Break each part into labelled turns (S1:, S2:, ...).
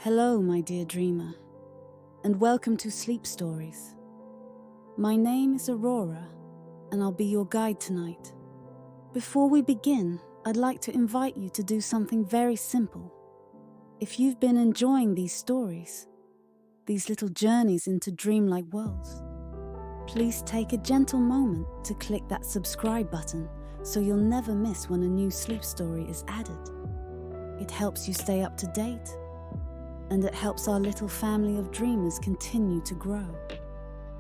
S1: Hello, my dear dreamer, and welcome to Sleep Stories. My name is Aurora, and I'll be your guide tonight. Before we begin, I'd like to invite you to do something very simple. If you've been enjoying these stories, these little journeys into dreamlike worlds, please take a gentle moment to click that subscribe button so you'll never miss when a new sleep story is added. It helps you stay up to date, and it helps our little family of dreamers continue to grow.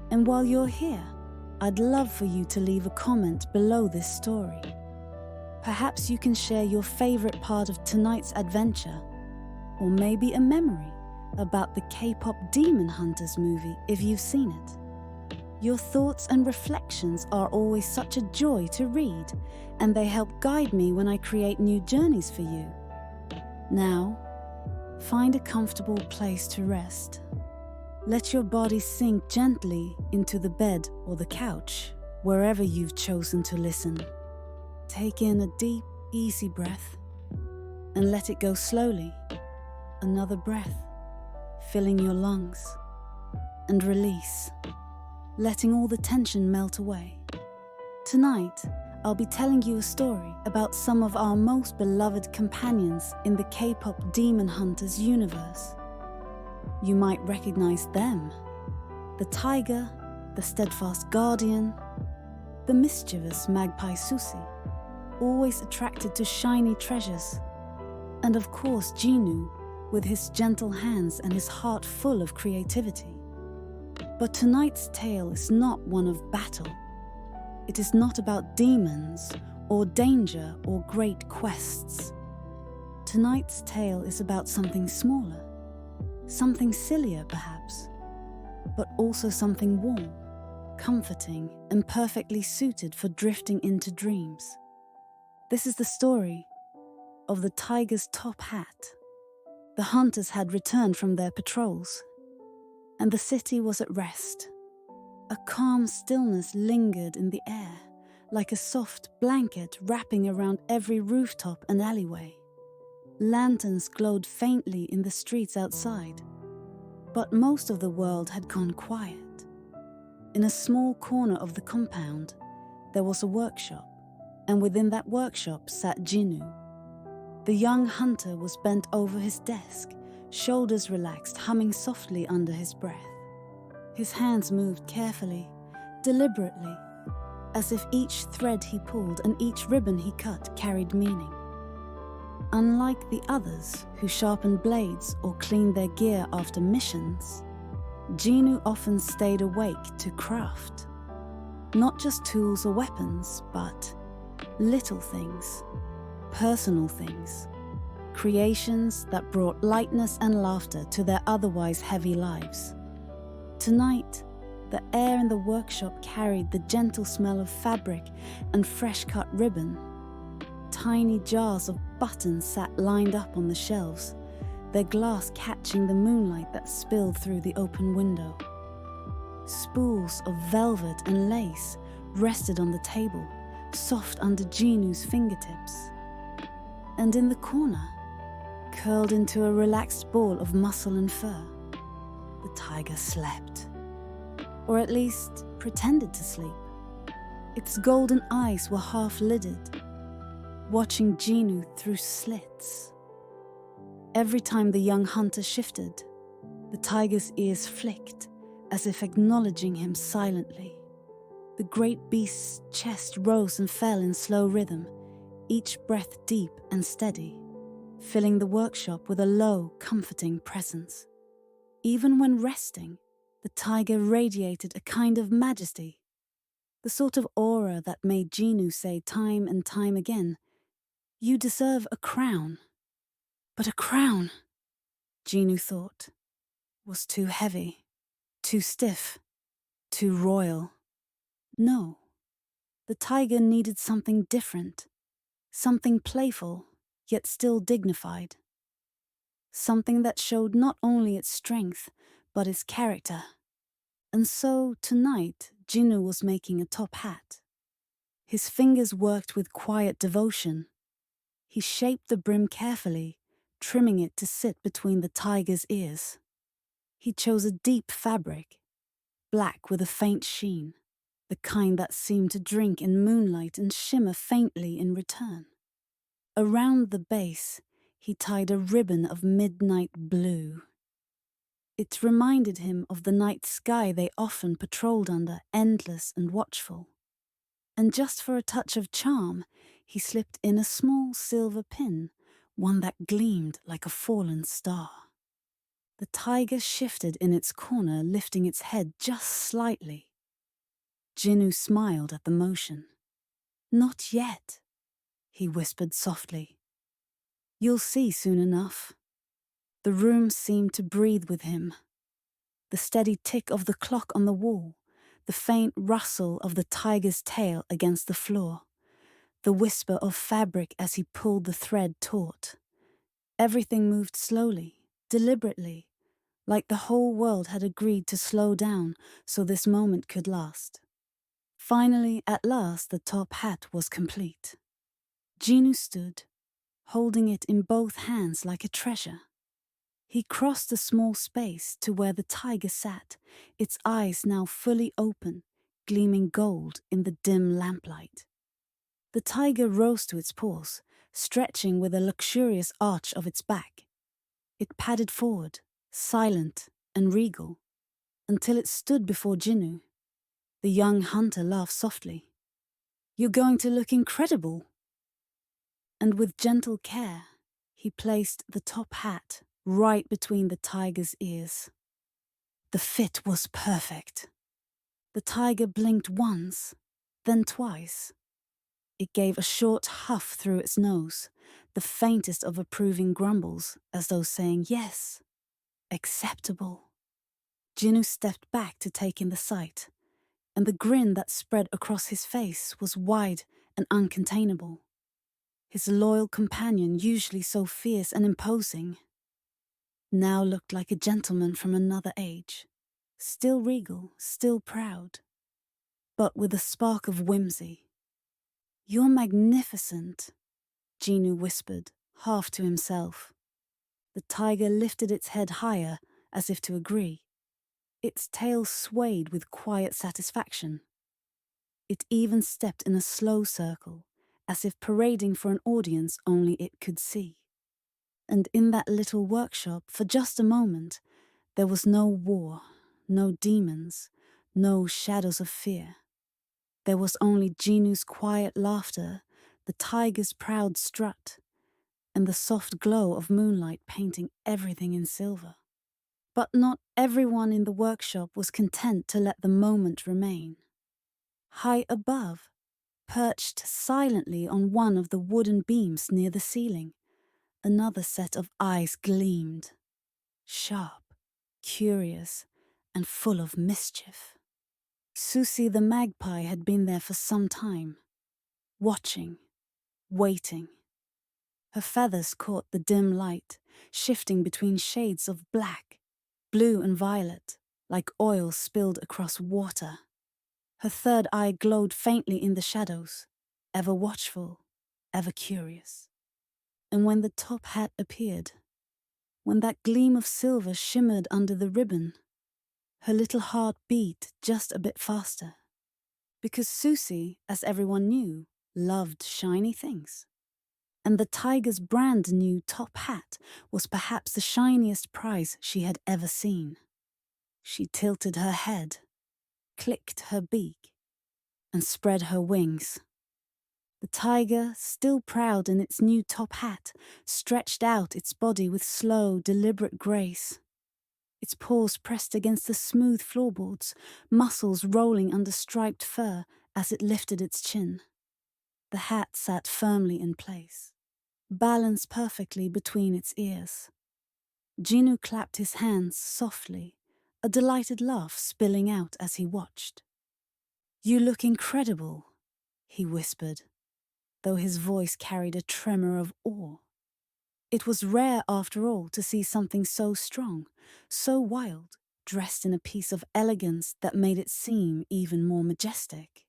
S1: And while you're here, I'd love for you to leave a comment below this story. Perhaps you can share your favorite part of tonight's adventure, or maybe a memory about the K-pop Demon Hunters movie if you've seen it. Your thoughts and reflections are always such a joy to read, and they help guide me when I create new journeys for you. Now, find a comfortable place to rest. Let your body sink gently into the bed or the couch, wherever you've chosen to listen. Take in a deep, easy breath and let it go slowly. Another breath, filling your lungs, and release, letting all the tension melt away. Tonight, I'll be telling you a story about some of our most beloved companions in the K-pop Demon Hunters universe. You might recognize them: the tiger, the steadfast guardian, the mischievous Magpie Sussie, always attracted to shiny treasures, and of course Jinu, with his gentle hands and his heart full of creativity. But tonight's tale is not one of battle. It is not about demons or danger or great quests. Tonight's tale is about something smaller, something sillier perhaps, but also something warm, comforting, and perfectly suited for drifting into dreams. This is the story of the tiger's top hat. The hunters had returned from their patrols, and the city was at rest. A calm stillness lingered in the air, like a soft blanket wrapping around every rooftop and alleyway. Lanterns glowed faintly in the streets outside, but most of the world had gone quiet. In a small corner of the compound, there was a workshop, and within that workshop sat Jinu. The young hunter was bent over his desk, shoulders relaxed, humming softly under his breath. His hands moved carefully, deliberately, as if each thread he pulled and each ribbon he cut carried meaning. Unlike the others who sharpened blades or cleaned their gear after missions, Jinu often stayed awake to craft. Not just tools or weapons, but little things, personal things, creations that brought lightness and laughter to their otherwise heavy lives. Tonight, the air in the workshop carried the gentle smell of fabric and fresh-cut ribbon. Tiny jars of buttons sat lined up on the shelves, their glass catching the moonlight that spilled through the open window. Spools of velvet and lace rested on the table, soft under Jinu's fingertips. And in the corner, curled into a relaxed ball of muscle and fur, the tiger slept, or at least pretended to sleep. Its golden eyes were half-lidded, watching Jinu through slits. Every time the young hunter shifted, the tiger's ears flicked, as if acknowledging him silently. The great beast's chest rose and fell in slow rhythm, each breath deep and steady, filling the workshop with a low, comforting presence. Even when resting, the tiger radiated a kind of majesty, the sort of aura that made Jinu say time and time again, "You deserve a crown." But a crown, Jinu thought, was too heavy, too stiff, too royal. No, the tiger needed something different, something playful, yet still dignified. Something that showed not only its strength, but its character. And so, tonight, Jinu was making a top hat. His fingers worked with quiet devotion. He shaped the brim carefully, trimming it to sit between the tiger's ears. He chose a deep fabric, black with a faint sheen, the kind that seemed to drink in moonlight and shimmer faintly in return. Around the base, he tied a ribbon of midnight blue. It reminded him of the night sky they often patrolled under, endless and watchful. And just for a touch of charm, he slipped in a small silver pin, one that gleamed like a fallen star. The tiger shifted in its corner, lifting its head just slightly. Jinu smiled at the motion. "Not yet," he whispered softly. "You'll see soon enough." The room seemed to breathe with him. The steady tick of the clock on the wall, the faint rustle of the tiger's tail against the floor, the whisper of fabric as he pulled the thread taut. Everything moved slowly, deliberately, like the whole world had agreed to slow down so this moment could last. Finally, at last, the top hat was complete. Jinu stood, holding it in both hands like a treasure. He crossed the small space to where the tiger sat, its eyes now fully open, gleaming gold in the dim lamplight. The tiger rose to its paws, stretching with a luxurious arch of its back. It padded forward, silent and regal, until it stood before Jinu. The young hunter laughed softly. "You're going to look incredible." And with gentle care, he placed the top hat right between the tiger's ears. The fit was perfect. The tiger blinked once, then twice. It gave a short huff through its nose, the faintest of approving grumbles, as though saying yes, acceptable. Jinu stepped back to take in the sight, and the grin that spread across his face was wide and uncontainable. His loyal companion, usually so fierce and imposing, now looked like a gentleman from another age, still regal, still proud, but with a spark of whimsy. "You're magnificent," Jinu whispered, half to himself. The tiger lifted its head higher, as if to agree. Its tail swayed with quiet satisfaction. It even stepped in a slow circle, as if parading for an audience only it could see. And in that little workshop, for just a moment, there was no war, no demons, no shadows of fear. There was only Jinu's quiet laughter, the tiger's proud strut, and the soft glow of moonlight painting everything in silver. But not everyone in the workshop was content to let the moment remain. High above, perched silently on one of the wooden beams near the ceiling, another set of eyes gleamed, sharp, curious, and full of mischief. Sussie the Magpie had been there for some time, watching, waiting. Her feathers caught the dim light, shifting between shades of black, blue and violet, like oil spilled across water. Her third eye glowed faintly in the shadows, ever watchful, ever curious. And when the top hat appeared, when that gleam of silver shimmered under the ribbon, her little heart beat just a bit faster. Because Susi, as everyone knew, loved shiny things. And the tiger's brand new top hat was perhaps the shiniest prize she had ever seen. She tilted her head, clicked her beak, and spread her wings. The tiger, still proud in its new top hat, stretched out its body with slow, deliberate grace. Its paws pressed against the smooth floorboards, muscles rolling under striped fur as it lifted its chin. The hat sat firmly in place, balanced perfectly between its ears. Jinu clapped his hands softly, a delighted laugh spilling out as he watched. "You look incredible," he whispered, though his voice carried a tremor of awe. It was rare, after all, to see something so strong, so wild, dressed in a piece of elegance that made it seem even more majestic.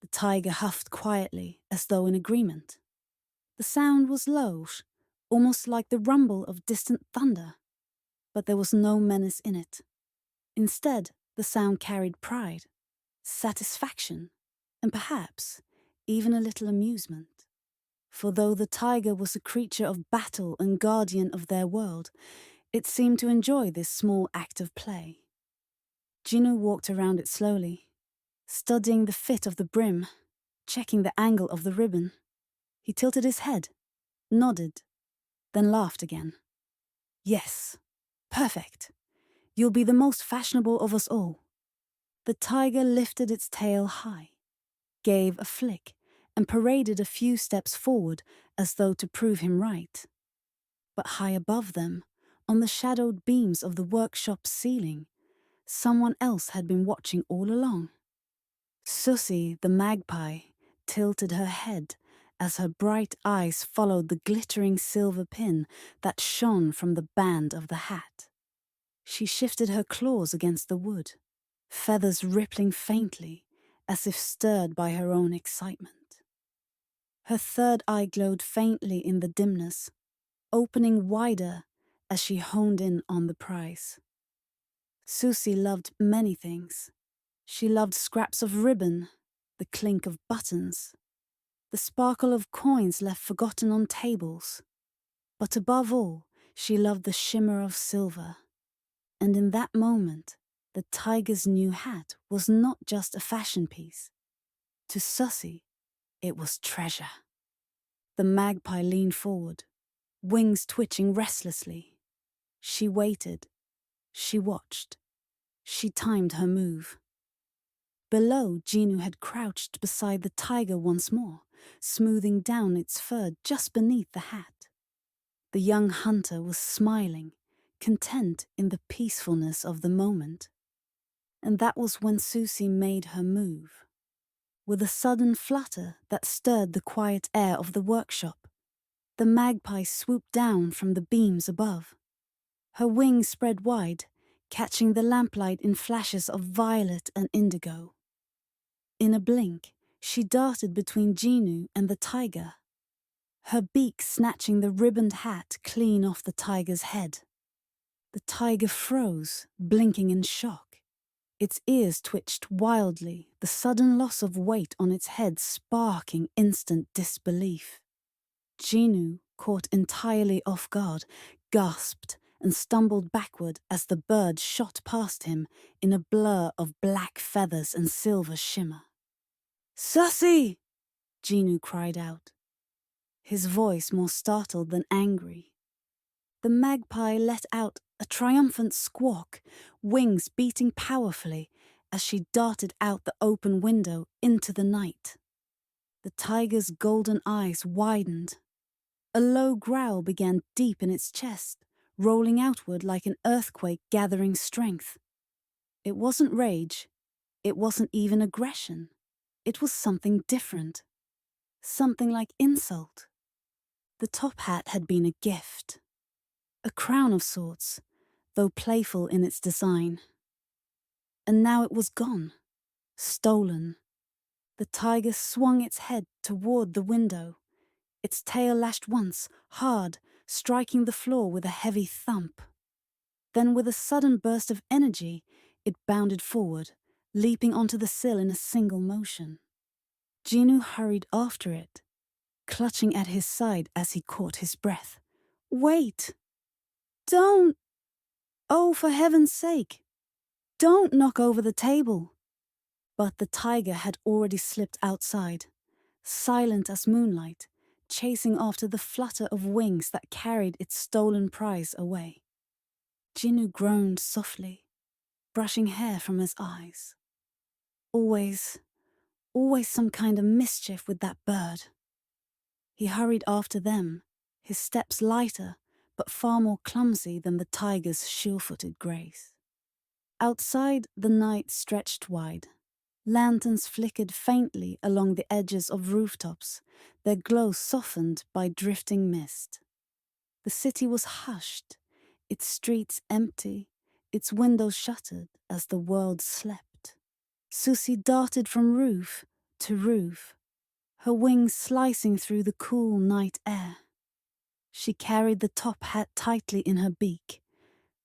S1: The tiger huffed quietly, as though in agreement. The sound was low, almost like the rumble of distant thunder. But there was no menace in it. Instead, the sound carried pride, satisfaction, and perhaps even a little amusement. For though the tiger was a creature of battle and guardian of their world, it seemed to enjoy this small act of play. Jinu walked around it slowly, studying the fit of the brim, checking the angle of the ribbon. He tilted his head, nodded, then laughed again. Yes, perfect. You'll be the most fashionable of us all. The tiger lifted its tail high, gave a flick, and paraded a few steps forward as though to prove him right. But high above them, on the shadowed beams of the workshop ceiling, someone else had been watching all along. Sussie the Magpie tilted her head as her bright eyes followed the glittering silver pin that shone from the band of the hat. She shifted her claws against the wood, feathers rippling faintly as if stirred by her own excitement. Her third eye glowed faintly in the dimness, opening wider as she honed in on the prize. Susi loved many things. She loved scraps of ribbon, the clink of buttons, the sparkle of coins left forgotten on tables. But above all, she loved the shimmer of silver. And in that moment, the tiger's new hat was not just a fashion piece. To Susi, it was treasure. The magpie leaned forward, wings twitching restlessly. She waited. She watched. She timed her move. Below, Jinu had crouched beside the tiger once more, smoothing down its fur just beneath the hat. The young hunter was smiling, content in the peacefulness of the moment. And that was when Susi made her move. With a sudden flutter that stirred the quiet air of the workshop, the magpie swooped down from the beams above. Her wings spread wide, catching the lamplight in flashes of violet and indigo. In a blink, she darted between Jinu and the tiger, her beak snatching the ribboned hat clean off the tiger's head. The tiger froze, blinking in shock. Its ears twitched wildly, the sudden loss of weight on its head sparking instant disbelief. Jinu, caught entirely off guard, gasped and stumbled backward as the bird shot past him in a blur of black feathers and silver shimmer. "Sussie!" Jinu cried out, his voice more startled than angry. The magpie let out a triumphant squawk, wings beating powerfully as she darted out the open window into the night. The tiger's golden eyes widened. A low growl began deep in its chest, rolling outward like an earthquake gathering strength. It wasn't rage. It wasn't even aggression. It was something different. Something like insult. The top hat had been a gift. A crown of sorts, though playful in its design. And now it was gone. Stolen. The tiger swung its head toward the window. Its tail lashed once, hard, striking the floor with a heavy thump. Then with a sudden burst of energy, it bounded forward, leaping onto the sill in a single motion. Jinu hurried after it, clutching at his side as he caught his breath. "Wait! Don't! Oh, for heaven's sake! Don't knock over the table!" But the tiger had already slipped outside, silent as moonlight, chasing after the flutter of wings that carried its stolen prize away. Jinu groaned softly, brushing hair from his eyes. Always some kind of mischief with that bird. He hurried after them, his steps lighter, but far more clumsy than the tiger's sure-footed grace. Outside, the night stretched wide. Lanterns flickered faintly along the edges of rooftops, their glow softened by drifting mist. The city was hushed, its streets empty, its windows shuttered as the world slept. Susi darted from roof to roof, her wings slicing through the cool night air. She carried the top hat tightly in her beak,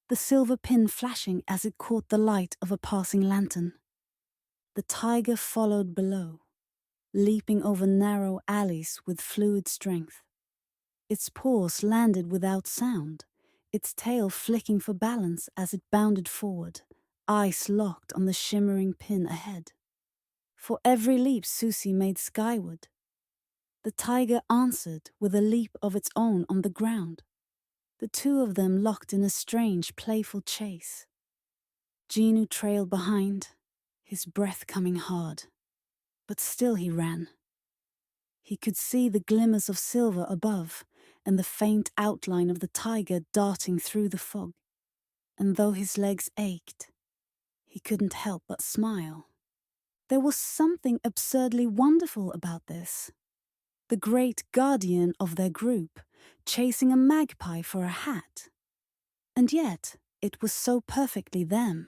S1: the silver pin flashing as it caught the light of a passing lantern. The tiger followed below, leaping over narrow alleys with fluid strength. Its paws landed without sound, its tail flicking for balance as it bounded forward, eyes locked on the shimmering pin ahead. For every leap Susi made skyward, the tiger answered with a leap of its own on the ground. The two of them locked in a strange, playful chase. Jinu trailed behind, his breath coming hard, but still he ran. He could see the glimmers of silver above and the faint outline of the tiger darting through the fog, and though his legs ached, he couldn't help but smile. There was something absurdly wonderful about this. The great guardian of their group, chasing a magpie for a hat. And yet, it was so perfectly them.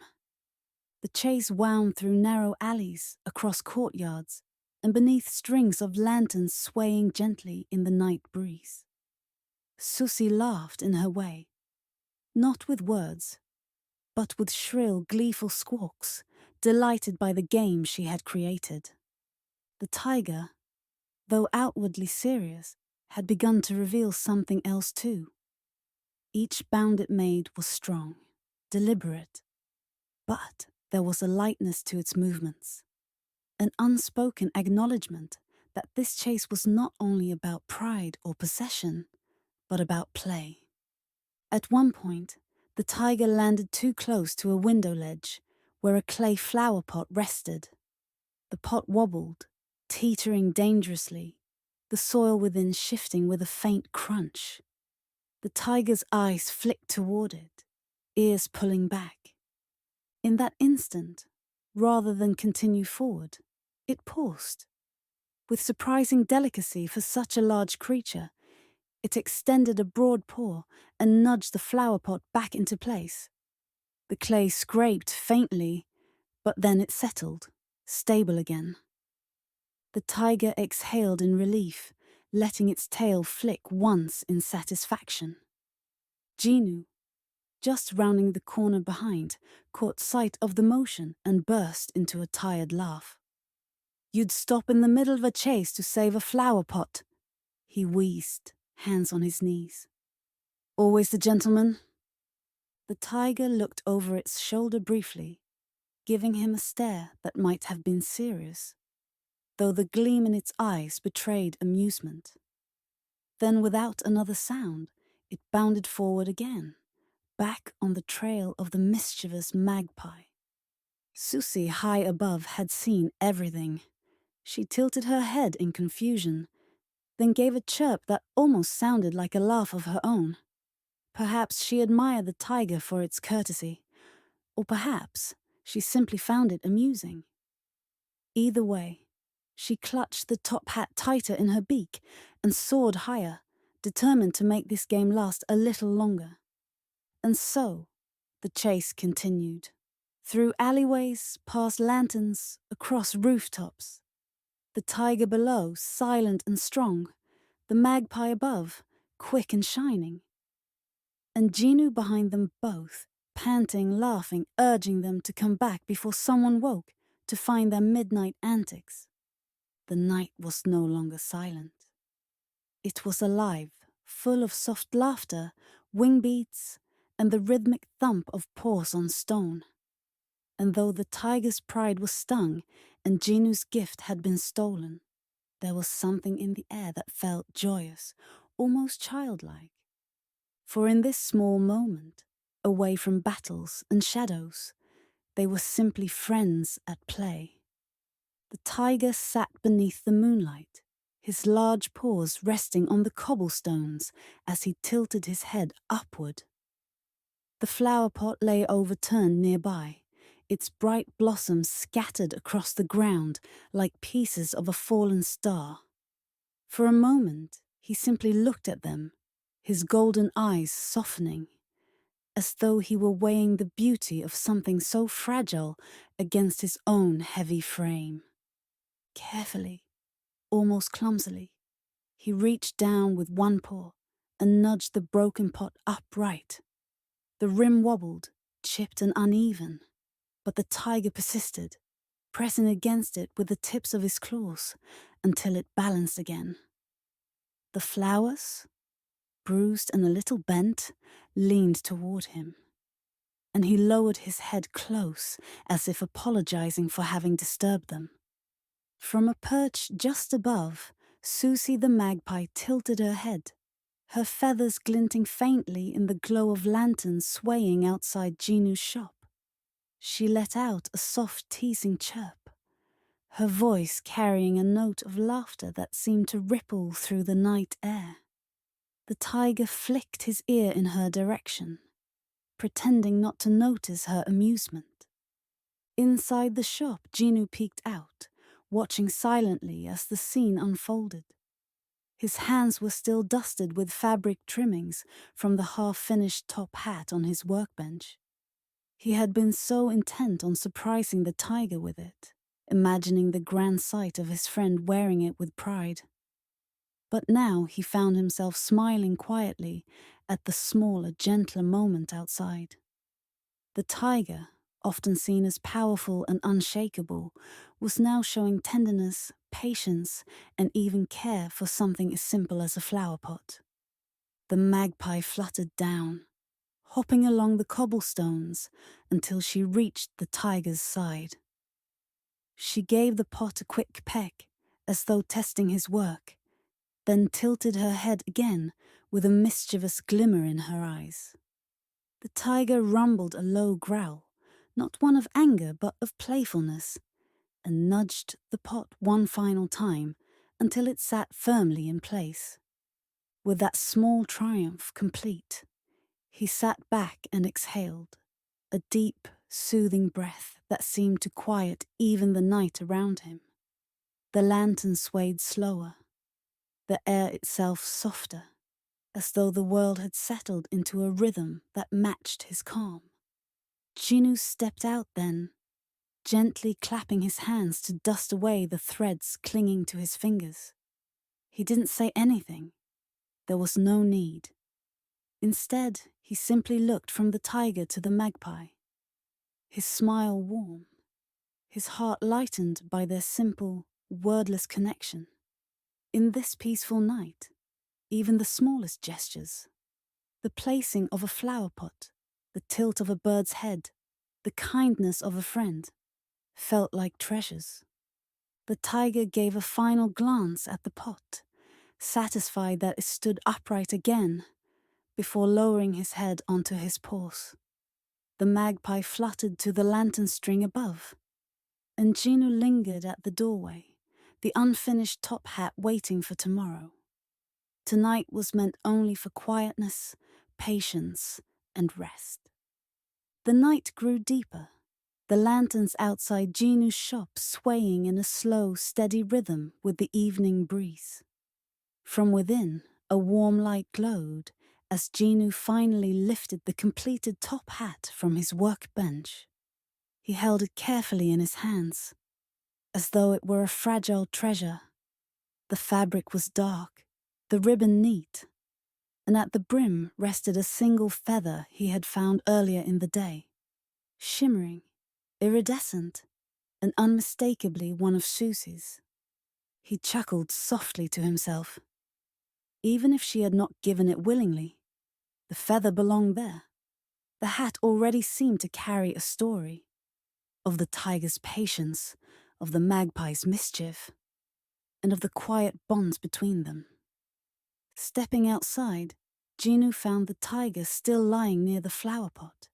S1: The chase wound through narrow alleys, across courtyards, and beneath strings of lanterns swaying gently in the night breeze. Susi laughed in her way, not with words, but with shrill, gleeful squawks, delighted by the game she had created. The tiger, though outwardly serious, had begun to reveal something else too. Each bound it made was strong, deliberate, but there was a lightness to its movements, an unspoken acknowledgement that this chase was not only about pride or possession, but about play. At one point, the tiger landed too close to a window ledge where a clay flower pot rested. The pot wobbled, teetering dangerously, the soil within shifting with a faint crunch. The tiger's eyes flicked toward it, ears pulling back. In that instant, rather than continue forward, it paused. With surprising delicacy for such a large creature, it extended a broad paw and nudged the flower pot back into place. The clay scraped faintly, but then it settled, stable again. The tiger exhaled in relief, letting its tail flick once in satisfaction. Jinu, just rounding the corner behind, caught sight of the motion and burst into a tired laugh. "You'd stop in the middle of a chase to save a flower pot," he wheezed, hands on his knees. "Always the gentleman?" The tiger looked over its shoulder briefly, giving him a stare that might have been serious, though the gleam in its eyes betrayed amusement. Then, without another sound, it bounded forward again, back on the trail of the mischievous magpie. Susi, high above, had seen everything. She tilted her head in confusion, then gave a chirp that almost sounded like a laugh of her own. Perhaps she admired the tiger for its courtesy, or perhaps she simply found it amusing. Either way, she clutched the top hat tighter in her beak and soared higher, determined to make this game last a little longer. And so, the chase continued. Through alleyways, past lanterns, across rooftops. The tiger below, silent and strong, the magpie above, quick and shining. And Jinu behind them both, panting, laughing, urging them to come back before someone woke to find their midnight antics. The night was no longer silent. It was alive, full of soft laughter, wing beats, and the rhythmic thump of paws on stone. And though the tiger's pride was stung and Jinu's gift had been stolen, there was something in the air that felt joyous, almost childlike. For in this small moment, away from battles and shadows, they were simply friends at play. The tiger sat beneath the moonlight, his large paws resting on the cobblestones as he tilted his head upward. The flower pot lay overturned nearby, its bright blossoms scattered across the ground like pieces of a fallen star. For a moment, he simply looked at them, his golden eyes softening, as though he were weighing the beauty of something so fragile against his own heavy frame. Carefully, almost clumsily, he reached down with one paw and nudged the broken pot upright. The rim wobbled, chipped and uneven, but the tiger persisted, pressing against it with the tips of his claws until it balanced again. The flowers, bruised and a little bent, leaned toward him, and he lowered his head close as if apologizing for having disturbed them. From a perch just above, Susie the Magpie tilted her head, her feathers glinting faintly in the glow of lanterns swaying outside Jinu's shop. She let out a soft teasing chirp, her voice carrying a note of laughter that seemed to ripple through the night air. The tiger flicked his ear in her direction, pretending not to notice her amusement. Inside the shop, Jinu peeked out, watching silently as the scene unfolded. His hands were still dusted with fabric trimmings from the half-finished top hat on his workbench. He had been so intent on surprising the tiger with it, imagining the grand sight of his friend wearing it with pride. But now he found himself smiling quietly at the smaller, gentler moment outside. The tiger, often seen as powerful and unshakable, was now showing tenderness, patience, and even care for something as simple as a flowerpot. The magpie fluttered down, hopping along the cobblestones until she reached the tiger's side. She gave the pot a quick peck, as though testing his work, then tilted her head again with a mischievous glimmer in her eyes. The tiger rumbled a low growl, not one of anger but of playfulness, and nudged the pot one final time until it sat firmly in place. With that small triumph complete, he sat back and exhaled, a deep, soothing breath that seemed to quiet even the night around him. The lantern swayed slower, the air itself softer, as though the world had settled into a rhythm that matched his calm. Jinu stepped out then, gently clapping his hands to dust away the threads clinging to his fingers. He didn't say anything. There was no need. Instead, he simply looked from the tiger to the magpie, his smile warm, his heart lightened by their simple, wordless connection. In this peaceful night, even the smallest gestures, the placing of a flower pot, the tilt of a bird's head, the kindness of a friend, felt like treasures. The tiger gave a final glance at the pot, satisfied that it stood upright again, before lowering his head onto his paws. The magpie fluttered to the lantern string above, and Jinu lingered at the doorway, the unfinished top hat waiting for tomorrow. Tonight was meant only for quietness, patience, and rest. The night grew deeper, the lanterns outside Jinu's shop swaying in a slow, steady rhythm with the evening breeze. From within, a warm light glowed as Jinu finally lifted the completed top hat from his workbench. He held it carefully in his hands, as though it were a fragile treasure. The fabric was dark, the ribbon neat, and at the brim rested a single feather he had found earlier in the day, shimmering, iridescent, and unmistakably one of Susie's. He chuckled softly to himself. Even if she had not given it willingly, the feather belonged there. The hat already seemed to carry a story of the tiger's patience, of the magpie's mischief, and of the quiet bonds between them. Stepping outside, Jinu found the tiger still lying near the flower pot,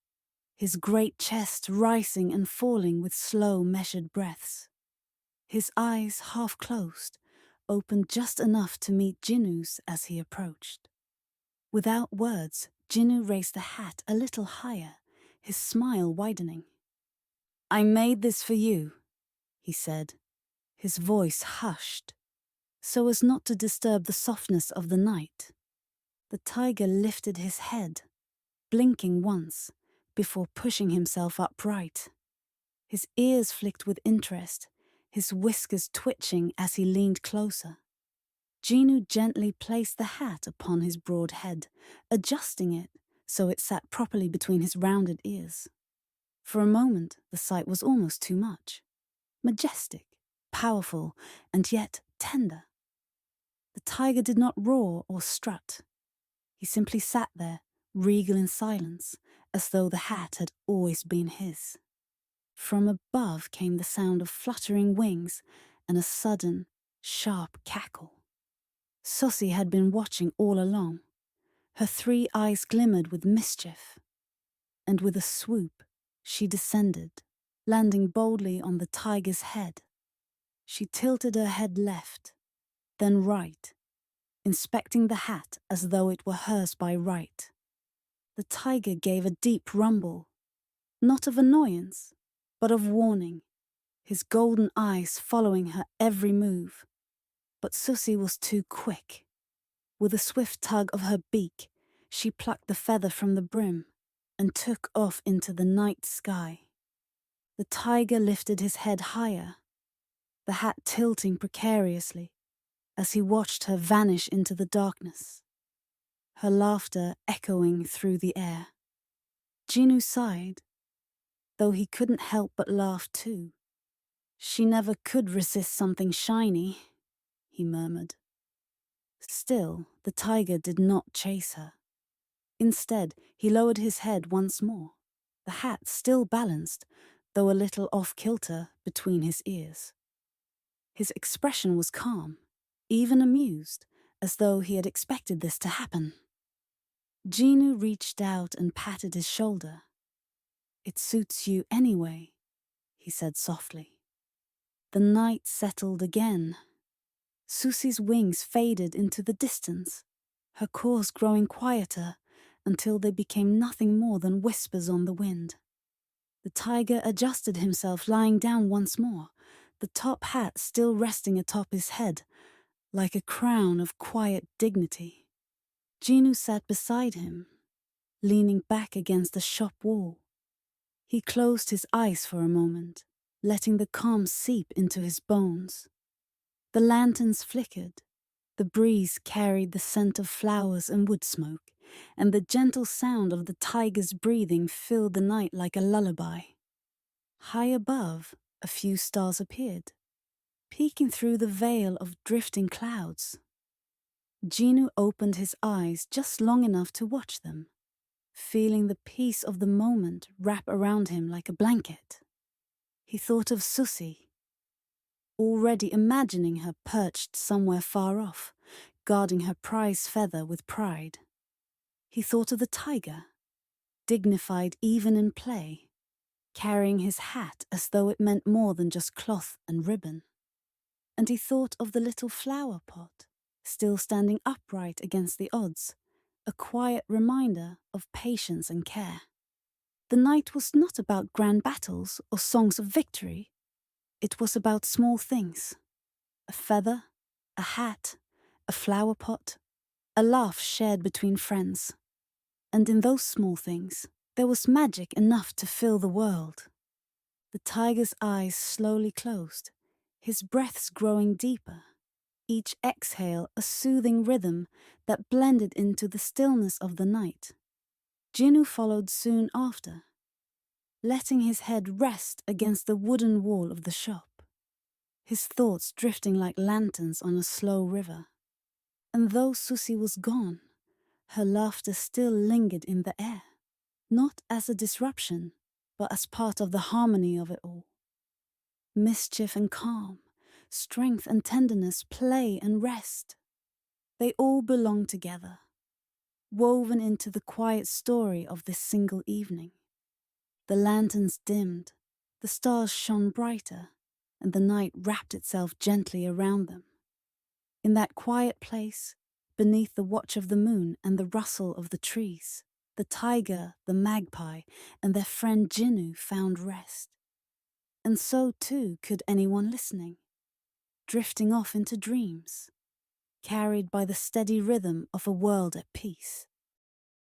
S1: his great chest rising and falling with slow, measured breaths. His eyes, half closed, opened just enough to meet Jinu's as he approached. Without words, Jinu raised the hat a little higher, his smile widening. "I made this for you," he said, his voice hushed, so as not to disturb the softness of the night. The tiger lifted his head, blinking once, before pushing himself upright. His ears flicked with interest, his whiskers twitching as he leaned closer. Jinu gently placed the hat upon his broad head, adjusting it so it sat properly between his rounded ears. For a moment, the sight was almost too much. Majestic, powerful, and yet tender. The tiger did not roar or strut. He simply sat there, regal in silence, as though the hat had always been his. From above came the sound of fluttering wings and a sudden, sharp cackle. Sussie had been watching all along. Her 3 eyes glimmered with mischief. And with a swoop, she descended, landing boldly on the tiger's head. She tilted her head left, then right, inspecting the hat as though it were hers by right. The tiger gave a deep rumble, not of annoyance, but of warning, his golden eyes following her every move. But Sussie was too quick. With a swift tug of her beak, she plucked the feather from the brim and took off into the night sky. The tiger lifted his head higher, the hat tilting precariously as he watched her vanish into the darkness, her laughter echoing through the air. Jinu sighed, though he couldn't help but laugh too. She never could resist something shiny, he murmured. Still, the tiger did not chase her. Instead, he lowered his head once more, the hat still balanced, though a little off-kilter between his ears. His expression was calm, even amused, as though he had expected this to happen. Jinu reached out and patted his shoulder. "It suits you anyway," he said softly. The night settled again. Susie's wings faded into the distance, her calls growing quieter until they became nothing more than whispers on the wind. The tiger adjusted himself, lying down once more, the top hat still resting atop his head, like a crown of quiet dignity. Jinu sat beside him, leaning back against the shop wall. He closed his eyes for a moment, letting the calm seep into his bones. The lanterns flickered, the breeze carried the scent of flowers and wood smoke, and the gentle sound of the tiger's breathing filled the night like a lullaby. High above, a few stars appeared, peeking through the veil of drifting clouds. Jinu opened his eyes just long enough to watch them, feeling the peace of the moment wrap around him like a blanket. He thought of Susi, already imagining her perched somewhere far off, guarding her prize feather with pride. He thought of the tiger, dignified even in play, carrying his hat as though it meant more than just cloth and ribbon. And he thought of the little flower pot, still standing upright against the odds, a quiet reminder of patience and care. The night was not about grand battles or songs of victory. It was about small things. A feather, a hat, a flower pot, a laugh shared between friends. And in those small things, there was magic enough to fill the world. The tiger's eyes slowly closed, his breaths growing deeper, each exhale a soothing rhythm that blended into the stillness of the night. Jinu followed soon after, letting his head rest against the wooden wall of the shop, his thoughts drifting like lanterns on a slow river. And though Susi was gone, her laughter still lingered in the air, not as a disruption, but as part of the harmony of it all. Mischief and calm, strength and tenderness, play and rest. They all belonged together, woven into the quiet story of this single evening. The lanterns dimmed, the stars shone brighter, and the night wrapped itself gently around them. In that quiet place, beneath the watch of the moon and the rustle of the trees, the tiger, the magpie, and their friend Jinu found rest. And so too could anyone listening, drifting off into dreams, carried by the steady rhythm of a world at peace.